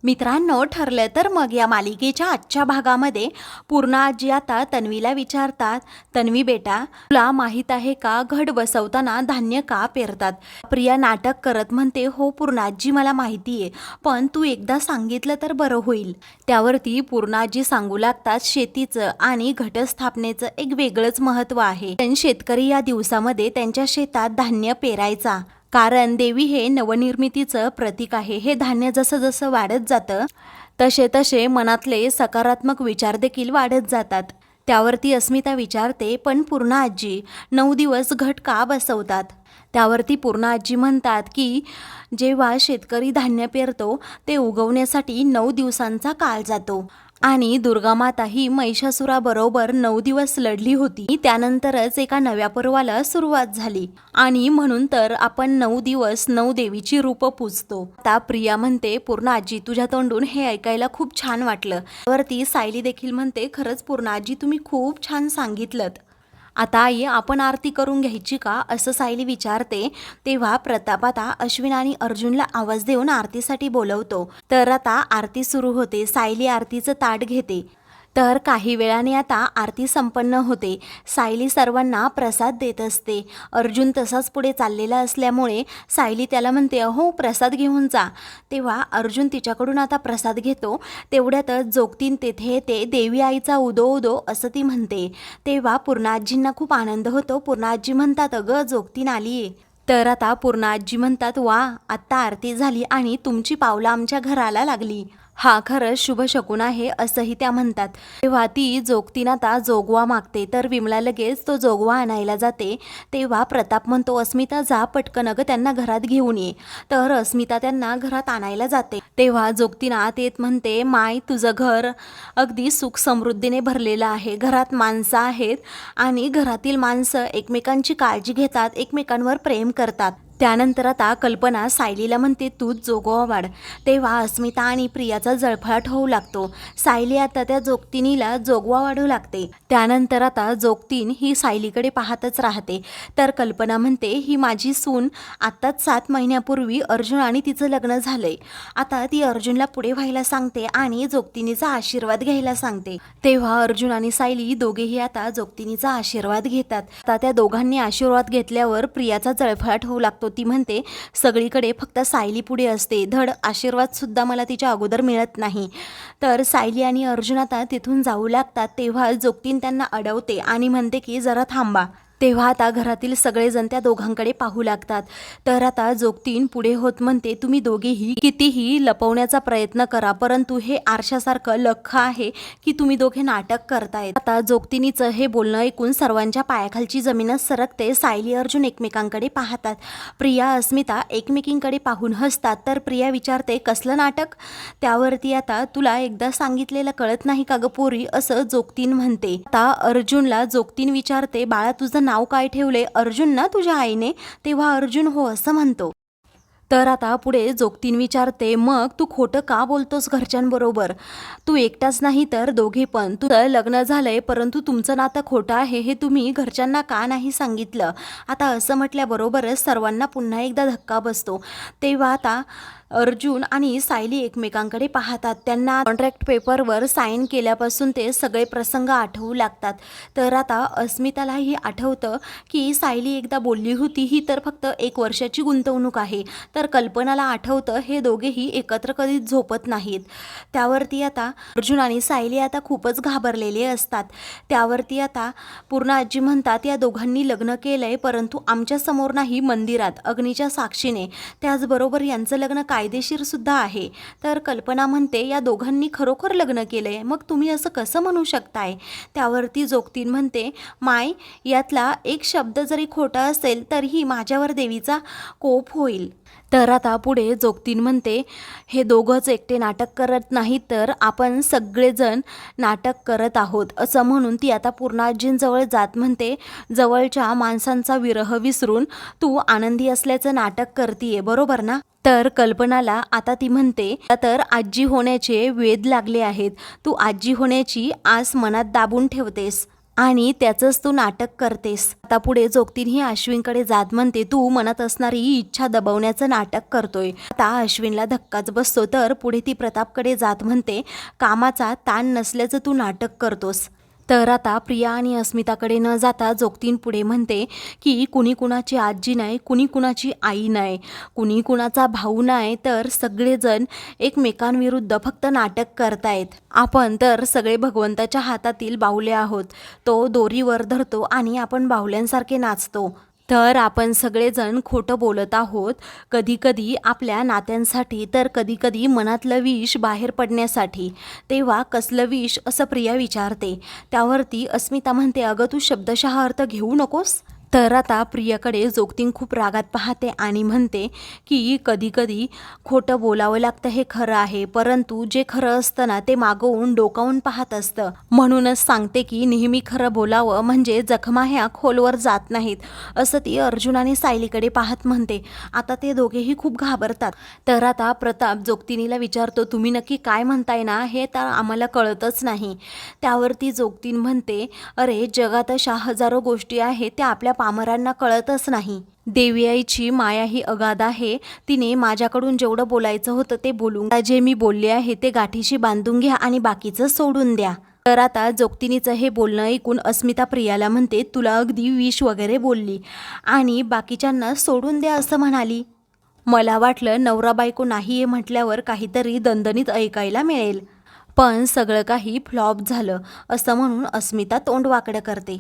मित्रांनो, ठरलं तर मग या मालिकेच्या आजच्या भागामध्ये पूर्णा आजी आता तन्वीला विचारतात, तन्वी बेटा, तुला माहीत आहे का घट बसवताना धान्य का पेरतात? प्रिया नाटक करत म्हणते, हो पूर्णा आजी, मला माहिती आहे, पण तू एकदा सांगितलं तर बरं होईल. त्यावरती पूर्णा आजी सांगू लागतात, शेतीचं आणि घटस्थापनेचं एक वेगळंच महत्त्व आहे. पण शेतकरी या दिवसामध्ये त्यांच्या शेतात धान्य पेरायचा, कारण देवी हे नवनिर्मितीचं प्रतीक आहे. हे धान्य जसं जसं वाढत जातं तसे तसे मनातले सकारात्मक विचार देखील वाढत जातात. त्यावरती अस्मिता विचारते, पण पूर्णा आजी, 9 दिवस घट का बसवतात? त्यावरती पूर्णा आजी म्हणतात की जेव्हा शेतकरी धान्य पेरतो ते उगवण्यासाठी 9 दिवसांचा काळ जातो आणि दुर्गामाता ही महिषासुराबरोबर 9 दिवस लढली होती. त्यानंतरच एका नव्या पर्वाला सुरुवात झाली आणि म्हणून तर आपण 9 दिवस 9 देवीची रूप पूजतो. आता प्रिया म्हणते, पूर्णा आजी, तुझ्या तोंडून हे ऐकायला खूप छान वाटलं. त्यावरती सायली देखील म्हणते, खरंच पूर्णा आजी, तुम्ही खूप छान सांगितलं. आता आई, आपण आरती करून घ्यायची का, असं सायली विचारते. तेव्हा प्रताप आता अश्विन आणि अर्जुनला आवाज देऊन आरतीसाठी बोलवतो. तर आता आरती सुरू होते. सायली आरतीचं ताट घेते. तर काही वेळाने आता आरती संपन्न होते. सायली सर्वांना प्रसाद देत असते. अर्जुन तसाच पुढे चाललेला असल्यामुळे सायली त्याला म्हणते, हो प्रसाद घेऊन जा. तेव्हा अर्जुन तिच्याकडून आता प्रसाद घेतो. तेवढ्यातच जोगतीन तेथे येते. देवी आईचा उदो उदो असं ती म्हणते. तेव्हा पूर्णा आजींना खूप आनंद होतो. पूर्णा आजी म्हणतात, अगं जोगतीन आलीये. तर आता पूर्णा आजी म्हणतात, वा, आत्ता आरती झाली आणि तुमची पावलं आमच्या घराला लागली. हा खरंच शुभ शकुन आहे, असंही त्या म्हणतात. तेव्हा ती जोगतीन आता जोगवा मागते. तर विमला लगेच तो जोगवा आणायला जाते. तेव्हा प्रताप म्हणतो, अस्मिता जा पटकन, अगं त्यांना घरात घेऊन ये. तर अस्मिता त्यांना घरात आणायला जाते. तेव्हा जोगतीन आत येत म्हणते, माय, तुझं घर अगदी सुख समृद्धीने भरलेलं आहे. घरात माणसं आहेत आणि घरातील माणसं एकमेकांची काळजी घेतात, एकमेकांवर प्रेम करतात. त्यानंतर आता कल्पना सायलीला म्हणते, तूच जोगवा वाढ. तेव्हा अस्मिता आणि प्रियाचा जळफळाट होऊ लागतो. सायली आता त्या जोगतिनीला जोगवा वाढू लागते. त्यानंतर आता जोगतीन ही सायलीकडे पाहतच राहते. तर कल्पना म्हणते, ही माझी सून आत्ताच 7 महिन्यापूर्वी अर्जुन आणि तिचं लग्न झालंय. आता ती अर्जुनला पुढे व्हायला सांगते आणि जोगतिनीचा आशीर्वाद घ्यायला सांगते. तेव्हा अर्जुन आणि सायली दोघेही आता जोगतिनीचा आशीर्वाद घेतात. आता त्या दोघांनी आशीर्वाद घेतल्यावर प्रियाचा जळफळाट होऊ लागतो. ती म्हणते, सगळीकडे फक्त सायली पुढे असते, धड आशीर्वाद सुद्धा मला तिच्या अगोदर मिळत नाही. तर सायली आणि अर्जुन आता तिथून जाऊ लागतात. तेव्हा जोगतीन त्यांना अडवते आणि म्हणते की जरा थांबा. तेव्हा आता घरातील सगळेजण त्या दोघांकडे पाहू लागतात. तर आता जोगतीन पुढे होत म्हणते, तुम्ही दोघेही कितीही लपवण्याचा प्रयत्न करा, परंतु हे आरशासारखं लख्ख आहे की तुम्ही दोघे नाटक करतायत. आता जोगतिनीचं हे बोलणं ऐकून सर्वांच्या पायाखालची जमीनच सरकते. सायली अर्जुन एकमेकांकडे पाहतात. प्रिया अस्मिता एकमेकींकडे पाहून हसतात. तर प्रिया विचारते, कसलं नाटक? त्यावरती आता तुला एकदा सांगितलेलं कळत नाही का ग पोरी, असं जोगतीन म्हणते. आता अर्जुनला जोगतीन विचारते, बाळा तुझं नाव काय ठेवले? अर्जुन ना तुझ्या आईने? तेव्हा अर्जुन हो असं म्हणतो. तर आता पुढे जोगतीन विचारते, मग तू खोटं का बोलतोस घरच्यांबरोबर? तू एकटाच नाही तर दोघे पण. तुझं लग्न झालंय परंतु तुमचं नातं खोटं आहे हे तुम्ही घरच्यांना का नाही सांगितलं? आता असं म्हटल्याबरोबरच सर्वांना पुन्हा एकदा धक्का बसतो. तेव्हा आता अर्जुन आणि सायली एकमेकांकडे पाहतात. त्यांना कॉन्ट्रॅक्ट पेपरवर साईन केल्यापासून ते सगळे प्रसंग आठवू लागतात. तर आता अस्मितालाही आठवतं की सायली एकदा बोलली होती, ही तर फक्त 1 वर्षाची गुंतवणूक आहे. तर कल्पनाला आठवतं, हे दोघेही एकत्र कधीच झोपत नाहीत. त्यावरती आता अर्जुन आणि सायली आता खूपच घाबरलेले असतात. त्यावरती आता पूर्णा आजी म्हणतात, या दोघांनी लग्न केलंय परंतु आमच्या समोर नाही, मंदिरात अग्नीच्या साक्षीने. त्याचबरोबर यांचं लग्न कायदेशीर सुद्धा आहे. तर कल्पना म्हणते, या दोघांनी खरोखर लग्न केलंय, मग तुम्ही असं कसं म्हणू शकताय? त्यावरती जोगतीन म्हणते, माय, यातला एक शब्द जरी खोटा असेल तरीही माझ्यावर देवीचा कोप होईल. तर आता पुढे जोगतीन म्हणते, हे दोघंच एकटे नाटक करत नाहीत तर आपण सगळेजण नाटक करत आहोत, असं म्हणून ती आता पूर्णा आजींजवळ जात म्हणते, जवळच्या माणसांचा विरह विसरून तू आनंदी असल्याचं नाटक करतीये, बरोबर ना? तर कल्पनाला आता ती म्हणते, तर आजी होण्याचे वेध लागले आहेत, तू आजी होण्याची आस मनात दाबून ठेवतेस आणि त्याचंच तू नाटक करतेस. आता पुढे जोगतीन ही अश्विनकडे जात म्हणते, तू मनात असणारी ही इच्छा दबवण्याचं नाटक करतोय. आता अश्विनला धक्काच बसतो. तर पुढे ती प्रतापकडे जात म्हणते, कामाचा ताण नसल्याचं तू नाटक करतोस. तर आता प्रिया आणि अस्मिताकडे न जाता जोगतीन पुढे म्हणते की कुणी कुणाची आजी नाही, कुणी कुणाची आई नाही, कुणी कुणाचा भाऊ नाही, तर सगळेजण एकमेकांविरुद्ध फक्त नाटक करतायत. आपण तर सगळे भगवंताच्या हातातील बाहुले आहोत. तो दोरीवर धरतो आणि आपण बाहुल्यांसारखे नाचतो. तर आपण सगळेजण खोटं बोलत आहोत, कधीकधी आपल्या नात्यांसाठी, तर कधीकधी मनातलं विष बाहेर पडण्यासाठी. तेव्हा कसलं विष असं प्रिया विचारते. त्यावरती अस्मिता म्हणते, अगं तू शब्दशः अर्थ घेऊ नकोस. तर आता प्रियाकडे जोगतीन खूप रागात पाहते आणि म्हणते की कधीकधी खोटं बोलावं लागतं हे खरं आहे, परंतु जे खरं असतं ना ते मागवून डोकावून पाहत असतं. म्हणूनच सांगते की नेहमी खरं बोलावं, म्हणजे जखमा ह्या खोलवर जात नाहीत, असं ती अर्जुन आणि सायलीकडे पाहत म्हणते. आता ते दोघेही खूप घाबरतात. तर आता प्रताप जोगतिनीला विचारतो, तुम्ही नक्की काय म्हणताय ना, हे तर आम्हाला कळतच नाही. त्यावरती जोगतीन म्हणते, अरे जगात अशा हजारो गोष्टी आहेत त्या आपल्या पामरांना कळतच नाही. देवी आईची माया ही अगाध आहे. तिने माझ्याकडून जेवढं बोलायचं होतं ते बोलून, जे मी बोलले आहे ते गाठीशी बांधून घ्या आणि बाकीचं सोडून द्या. तर आता जोगतिनीचं हे बोलणं ऐकून अस्मिता प्रियाला म्हणते, तुला अगदी विष वगैरे बोलली आणि बाकीच्यांना सोडून द्या असं म्हणाली. मला वाटलं नवरा बायको नाही आहे म्हटल्यावर काहीतरी दणदणीत ऐकायला मिळेल, पण सगळं काही फ्लॉप झालं असं म्हणून अस्मिता तोंड वाकडं करते.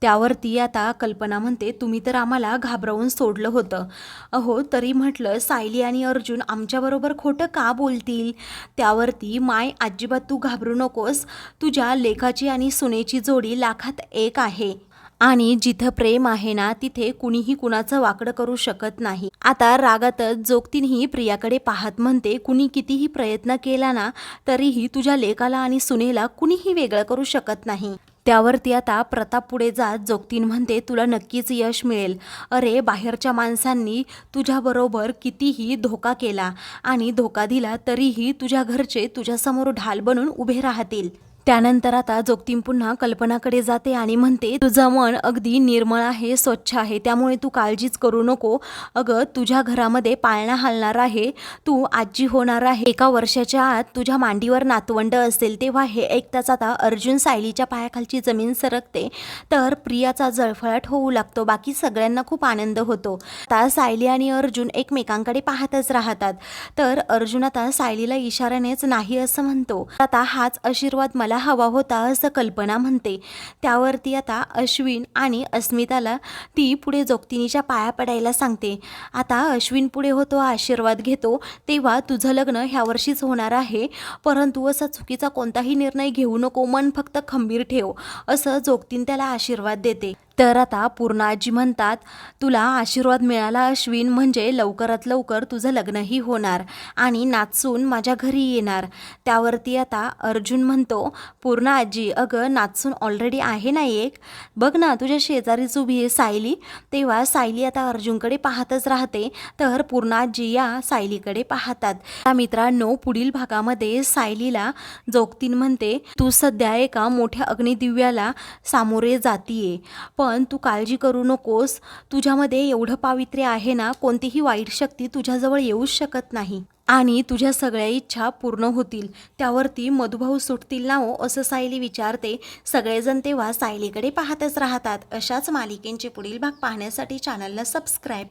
त्यावरती आता कल्पना म्हणते, तुम्ही तर आम्हाला घाबरवून सोडलं होतं. अहो तरी म्हटलं सायली आणि अर्जुन आमच्याबरोबर खोटं का बोलतील. त्यावरती माय अजिबात तू घाबरू नकोस, तुझ्या लेकाची आणि सुनेची जोडी लाखात एक आहे आणि जिथं प्रेम आहे ना तिथे कुणीही कुणाचं वाकडं करू शकत नाही. आता रागातच जोगतीनही प्रियाकडे पाहत म्हणते, कुणी कितीही प्रयत्न केला ना तरीही तुझ्या लेकाला आणि सुनेला कुणीही वेगळं करू शकत नाही. त्यावरती आता प्रताप पुढे जात जोगतीन म्हणते, तुला नक्कीच यश मिळेल. अरे बाहेरच्या माणसांनी तुझ्याबरोबर कितीही धोका केला आणि धोका दिला तरीही तुझ्या घरचे तुझ्यासमोर ढाल बनून उभे राहतील. त्यानंतर आता जोगतीन पुन्हा कल्पनाकडे जाते आणि म्हणते, तुझं मन अगदी निर्मळ आहे, स्वच्छ आहे, त्यामुळे तू काळजीच करू नको. अगं तुझ्या घरामध्ये पाळणा हलणार आहे, तू आजी होणार आहे. 1 वर्षाच्या आत तुझ्या मांडीवर नातवंड असेल. तेव्हा हे ऐकताच आता अर्जुन सायलीच्या पायाखालची जमीन सरकते. तर प्रियाचा जळफळाट होऊ लागतो. बाकी सगळ्यांना खूप आनंद होतो. आता सायली आणि अर्जुन एकमेकांकडे पाहतच राहतात. तर अर्जुन आता सायलीला इशाऱ्यानेच नाही असं म्हणतो. आता हाच आशीर्वाद मला हवा होता असं कल्पना म्हणते. त्यावरती आता अश्विन आणि अस्मिताला ती पुढे जोगतिनीच्या पाया पडायला सांगते. आता अश्विन पुढे होतो, आशीर्वाद घेतो. तेव्हा तुझं लग्न ह्या वर्षीच होणार आहे, परंतु असा चुकीचा कोणताही निर्णय घेऊ नको, मन फक्त खंबीर ठेव असं जोगतीन त्याला आशीर्वाद देते. तर आता पूर्णाजी म्हणतात, तुला आशीर्वाद मिळाला अश्विन, म्हणजे लवकरात लवकर तुझं लग्नही होणार आणि नाचून माझ्या घरी येणार. त्यावरती आता अर्जुन म्हणतो, पूर्णा आजी अगं नाचून ऑलरेडी आहे ना एक, बघ ना तुझ्या शेजारीच उभी आहे सायली. तेव्हा सायली आता अर्जुनकडे पाहतच राहते. तर पूर्णा आजी या सायलीकडे पाहतात. मित्रांनो, पुढील भागामध्ये सायलीला जोगतीन म्हणते, तू सध्या एका मोठ्या अग्निदिव्याला सामोरे जातीये, पण तू काळजी करू नकोस. तुझ्यामध्ये एवढं पावित्र्य आहे ना, कोणतीही वाईट शक्ती तुझ्याजवळ येऊच शकत नाही आणि तुझ्या सगळ्या इच्छा पूर्ण होतील. त्यावरती मधुभाऊ सुटतील ना हो असं सायली विचारते. सगळेजण तेव्हा सायलीकडे पाहतच राहतात. अशाच मालिकेंचे पुढील भाग पाहण्यासाठी चॅनलला सबस्क्राईब